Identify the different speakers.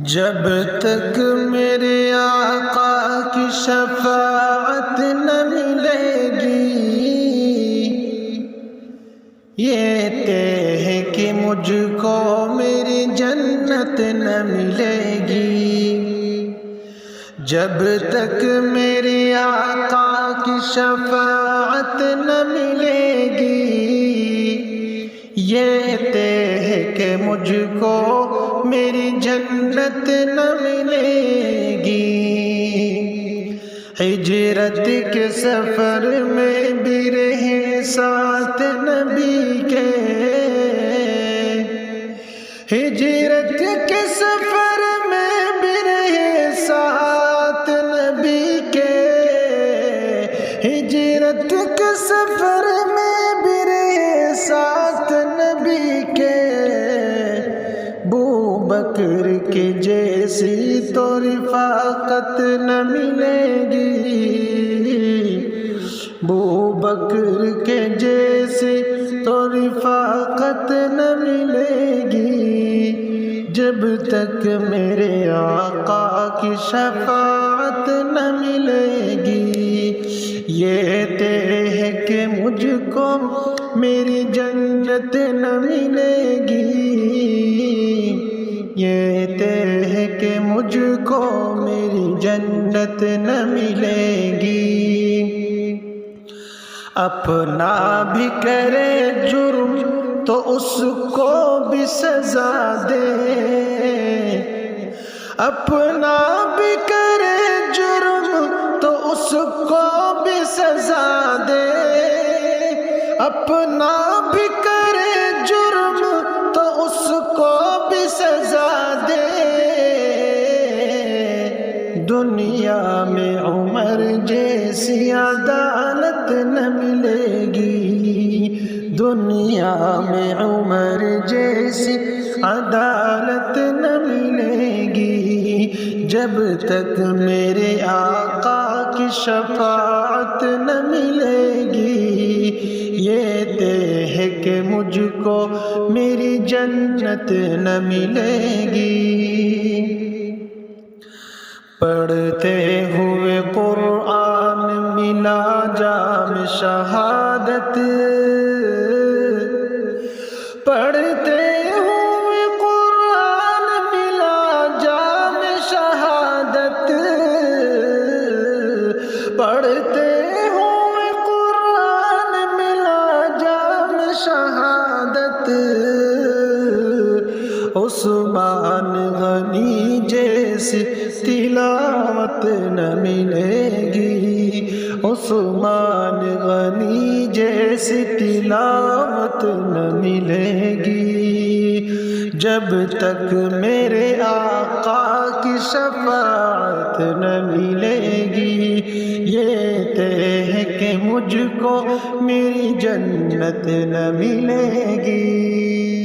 Speaker 1: جب تک میرے آقا کی شفاعت نہ ملے گی، یہ طے ہے کہ مجھ کو میری جنت نہ ملے گی۔ جب تک میرے آقا کی شفاعت نہ ملے گی، یہ طے ہے کہ مجھ کو میری جنت نہ ملے گی۔ ہجرت کے سفر میں بھی رہے ساتھ نبی کے، ہجرت کے سفر میں بھی رہے ساتھ نبی کے، ہجرت کے سفر میں بھی رہے ساتھ نبی کے۔ بکر کے جیسی تو رفاقت نہ ملے گی، بکر کے جیسی تو رفاقت نہ ملے گی، جب تک میرے آقا کی شفاعت نہ ملے گی۔ یہ طے ہے کہ مجھ کو میری جنت نہ ملے گی، یہ طے ہے کہ مجھ کو میری جنت نہ ملے گی۔ اپنا بھی کرے جرم تو اس کو بھی سزا دے، اپنا بھی کرے جرم تو اس کو بھی سزا دے، اپنا بھی کرے جرم تو اس کو بھی سزا دے۔ دنیا میں عمر جیسی عدالت نہ ملے گی، دنیا میں عمر جیسی عدالت نہ ملے گی، جب تک میرے آقا کی شفاعت نہ ملے گی۔ یہ طے ہے کہ مجھ کو میری جنت نہ ملے گی۔ پڑھتے ہوئے قرآن ملا جام شہادت، پڑھتے ہوئے قرآن ملا جام شہادت، پڑھتے ہوئے قرآن ملا جام شہادت۔ عثمان غنی جیسی تلاوت نہ ملے گی، عثمان غنی جیسی تلاوت نہ ملے گی، جب تک میرے آقا کی شفاعت نہ ملے گی۔ یہ طے ہے کہ مجھ کو میری جنت نہ ملے گی۔